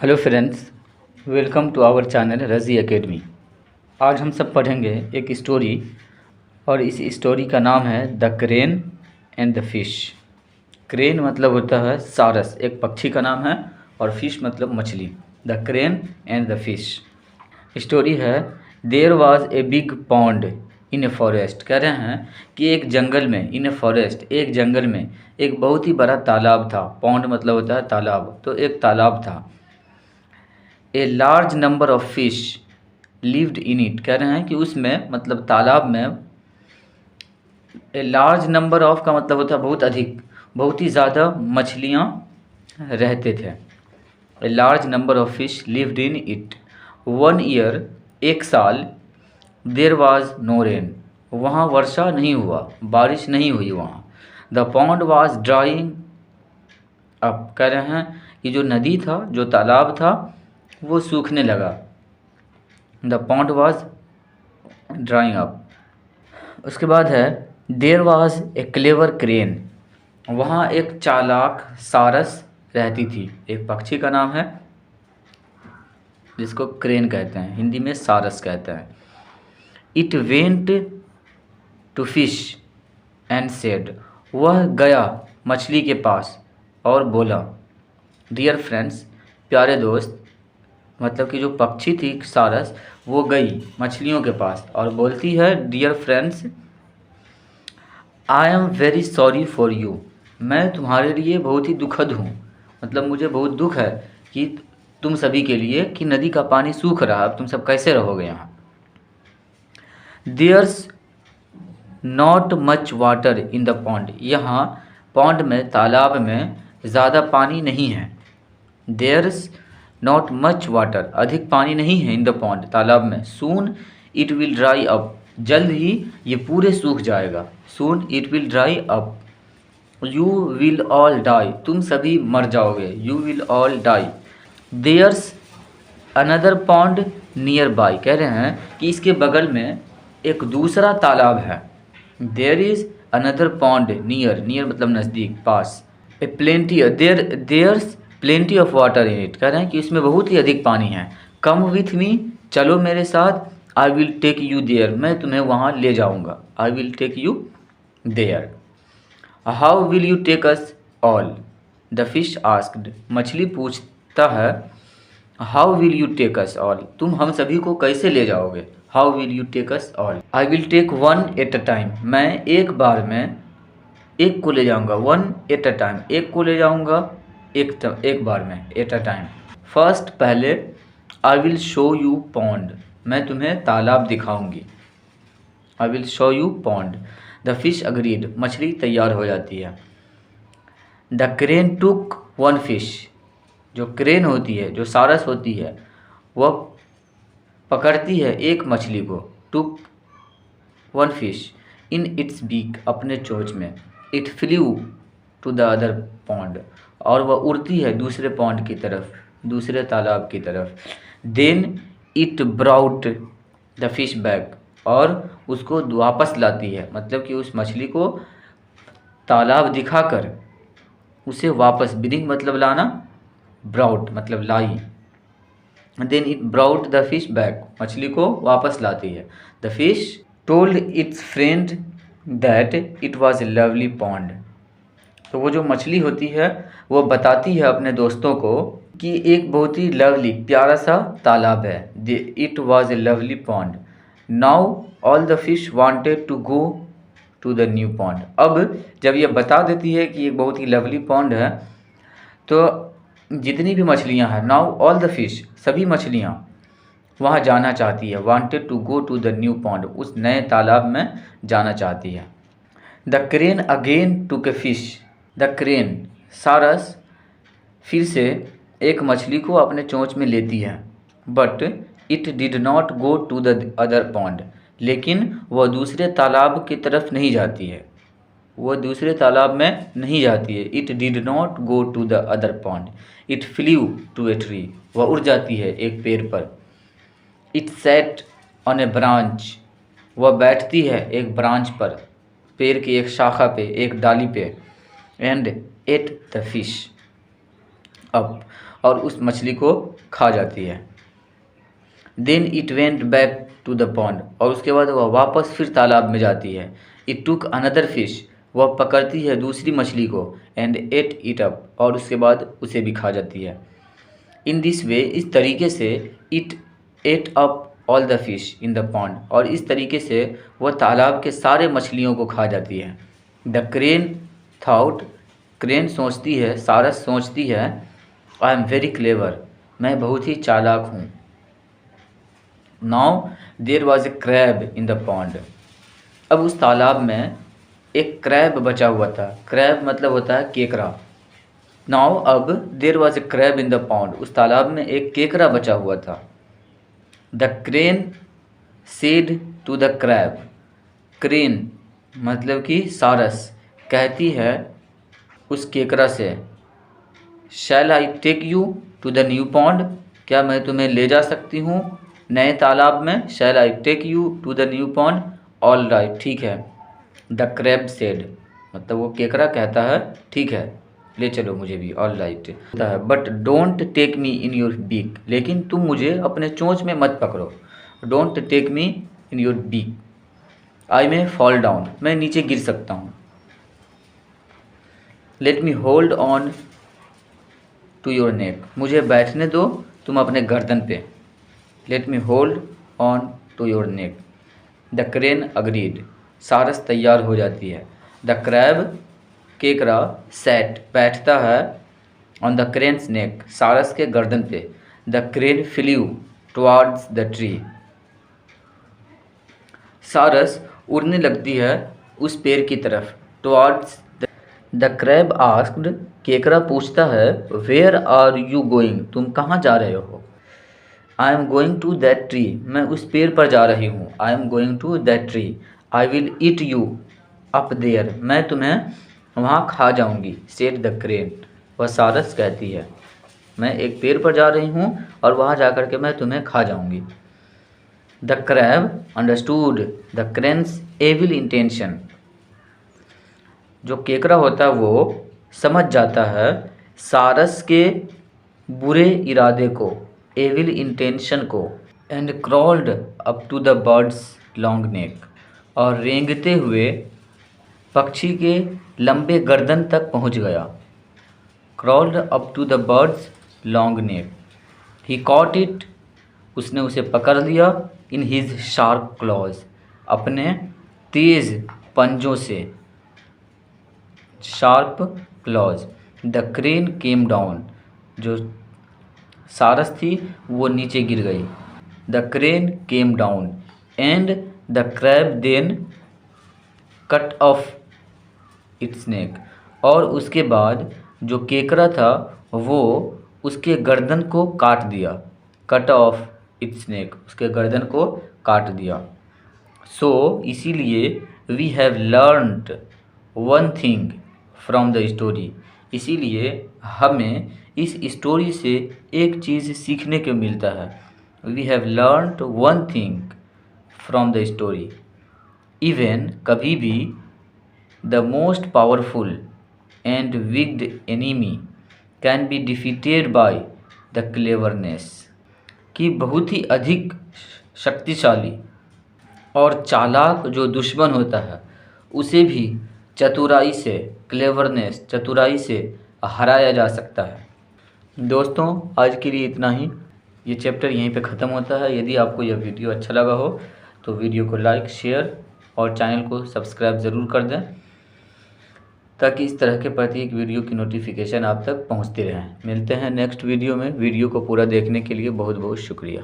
Hello friends, welcome to our channel Razi academy. आज हम सब पढ़ेंगे एक स्टोरी और इस स्टोरी का नाम है the crane and the fish. Crane मतलब होता है सारस, एक पक्षी का नाम है, और फिश मतलब मछली। The crane and the fish. Story है, there was a big pond in a forest. कह रहे हैं कि एक जंगल में, इन ए फॉरेस्ट, एक जंगल में एक बहुत ही बड़ा तालाब था। पॉन्ड मतलब होता है तालाब, तो एक तालाब था। A large number of fish lived in it. कह रहे हैं कि उसमें मतलब तालाब में ए लार्ज नंबर ऑफ का मतलब होता है बहुत अधिक, बहुत ही ज़्यादा मछलियाँ रहते थे। A large number of fish lived in it. 1 year, एक साल, देर वाज नो रेन, वहाँ वर्षा नहीं हुआ, बारिश नहीं हुई वहाँ। The pond was drying up. कह रहे हैं कि जो नदी था, जो तालाब था, वो सूखने लगा। The pond was drying up. उसके बाद है, there was a clever crane. वहाँ एक चालाक सारस रहती थी। एक पक्षी का नाम है जिसको क्रेन कहते हैं, हिंदी में सारस कहते हैं। It went to fish and said. वह गया मछली के पास और बोला, डियर फ्रेंड्स, प्यारे दोस्त। मतलब कि जो पक्षी थी सारस, वो गई मछलियों के पास और बोलती है, dear friends, I am very sorry for you. मैं तुम्हारे लिए बहुत ही दुखद हूँ। मतलब मुझे बहुत दुख है कि तुम सभी के लिए कि नदी का पानी सूख रहा है, अब तुम सब कैसे रहोगे यहाँ। There's not much water in the pond. यहाँ पॉन्ड में, तालाब में ज़्यादा पानी नहीं है। देयर्स नॉट मच वाटर, अधिक पानी नहीं है, इन द पॉन्ड, तालाब में। Soon it will dry up, जल्द ही ये पूरे सूख जाएगा। Soon it will dry up. You will all die, तुम सभी मर जाओगे। You will all die. There's another pond nearby. कह रहे हैं कि इसके बगल में एक दूसरा तालाब है। There is another pond near, near मतलब नज़दीक, पास। A plenty, there's plenty of water in it. कह रहे हैं कि इसमें बहुत ही अधिक पानी है। कम विथ मी, चलो मेरे साथ। I will take you there, मैं तुम्हें वहाँ ले जाऊँगा। I will take you there. How will you take us all, the fish asked. मछली पूछता है, how will you take us all, तुम हम सभी को कैसे ले जाओगे। How will you take us all. I will take one at a time, मैं एक बार में एक को ले जाऊंगा। वन एट अ टाइम, एक को ले जाऊंगा एक बार में, एट अ टाइम। फर्स्ट, पहले। I will show you pond, मैं तुम्हें तालाब दिखाऊंगी। I will show you pond. The fish agreed, मछली तैयार हो जाती है। The crane took one fish, जो क्रेन होती है, जो सारस होती है, वह पकड़ती है एक मछली को। Took one fish in its beak, अपने चोंच में। It flew to the other pond, और वह उड़ती है दूसरे पॉन्ड की तरफ, दूसरे तालाब की तरफ। Then it brought the fish back, और उसको वापस लाती है। मतलब कि उस मछली को तालाब दिखाकर उसे वापस, ब्रिंग मतलब लाना, ब्राउट मतलब लाई। Then it brought the fish back, मछली को वापस लाती है। The fish told its friend that it was a lovely pond. तो वो जो मछली होती है वो बताती है अपने दोस्तों को कि एक बहुत ही लवली, प्यारा सा तालाब है। It was a lovely pond. Now all the fish wanted to go to the new pond. अब जब ये बता देती है कि एक बहुत ही लवली पॉन्ड है, तो जितनी भी मछलियां हैं, नाउ ऑल द फिश, सभी मछलियां वहाँ जाना चाहती है। Wanted to go to the new pond, उस नए तालाब में जाना चाहती है। The crane again took a fish. The crane, सारस, फिर से एक मछली को अपने चोंच में लेती है। But it did not go to the other pond, लेकिन वह दूसरे तालाब की तरफ नहीं जाती है। वह दूसरे तालाब में नहीं जाती है। It did not go to the other pond. It flew to a tree, वह उड़ जाती है एक पेड़ पर। It sat on a branch, वह बैठती है एक ब्रांच पर, पेड़ की एक शाखा पे, एक डाली पे। And ate the fish up, और उस मछली को खा जाती है। Then it went back to the pond, और उसके बाद वह वापस फिर तालाब में जाती है। इट टुक अनदर फिश, वह पकड़ती है दूसरी मछली को, एंड एट इट अप, और उसके बाद उसे भी खा जाती है। इन दिस वे, इस तरीके से, it at up all the fish in the pond, और इस तरीके से वह तालाब के सारे मछलियों को खा जाती है। द क्रेन थाउट, क्रेन सोचती है, सारस सोचती है, आई एम वेरी क्लेवर, मैं बहुत ही चालाक हूँ। Now there was a crab in the pond, अब उस तालाब में एक क्रैब बचा हुआ था। क्रैब मतलब होता है केकड़ा। नाउ अब there was a crab in the pond, उस तालाब में एक केकड़ा बचा हुआ था। The crane said to the crab, crane मतलब कि सारस कहती है उस केकड़ा से, shall I take you to the new pond, क्या मैं तुम्हें ले जा सकती हूँ नए तालाब में। Shall I take you to the new pond, all right, ठीक है। द क्रैब सेड, मतलब वो केकड़ा कहता है ठीक है ले चलो मुझे भी, ऑल राइट होता है। But don't take me in your beak, लेकिन तुम मुझे अपने चोंच में मत पकड़ो। Don't take me in your beak, I may fall down, मैं नीचे गिर सकता हूँ। Let me hold on to your neck, मुझे बैठने दो तुम अपने गर्दन पे। Let me hold on to your neck. The crane agreed, सारस तैयार हो जाती है। द क्रैब, केकड़ा, सैट बैठता है, ऑन द क्रेन्स नेक, सारस के गर्दन पे। The crane flew towards the tree, सारस उड़ने लगती है उस पेड़ की तरफ, टुवार्ड्स। द क्रैब आस्क्ड, केकड़ा पूछता है, वेयर आर यू गोइंग, तुम कहाँ जा रहे हो। I am going to that tree, मैं उस पेड़ पर जा रही हूँ। I am going to that tree. I will eat you up there, मैं तुम्हें वहाँ खा जाऊँगी। सेड द क्रेन, वह सारस कहती है मैं एक पेड़ पर जा रही हूँ और वहाँ जा कर के मैं तुम्हें खा जाऊँगी। The crab understood the crane's evil intention, जो केकड़ा होता है वो समझ जाता है सारस के बुरे इरादे को, एविल इंटेंशन को। And crawled up to the bird's long neck, और रेंगते हुए पक्षी के लंबे गर्दन तक पहुंच गया। Crawled up to the bird's long neck, he caught it, उसने उसे पकड़ लिया। इन हिज शार्प क्लॉज, अपने तेज पंजों से, sharp claws. The crane came down, जो सारस थी वो नीचे गिर गई। The crane came down and the crab then cut off its neck, और उसके बाद जो केकड़ा था वो उसके गर्दन को काट दिया। कट ऑफ इट्स नेक, उसके गर्दन को काट दिया। सो इसीलिए we have learned one thing from the story, इसीलिए हमें इस स्टोरी से एक चीज़ सीखने को मिलता है। We have learned one thing from the story, even कभी भी the most powerful and wicked enemy can be defeated by the cleverness, कि बहुत ही अधिक शक्तिशाली और चालाक जो दुश्मन होता है उसे भी चतुराई से, क्लेवरनेस, चतुराई से हराया जा सकता है। दोस्तों आज के लिए इतना ही, ये चैप्टर यहीं पे ख़त्म होता है। यदि आपको यह वीडियो अच्छा लगा हो तो वीडियो को लाइक, शेयर और चैनल को सब्सक्राइब ज़रूर कर दें, ताकि इस तरह के प्रत्येक वीडियो की नोटिफिकेशन आप तक पहुंचती रहे। मिलते हैं नेक्स्ट वीडियो में। वीडियो को पूरा देखने के लिए बहुत बहुत शुक्रिया।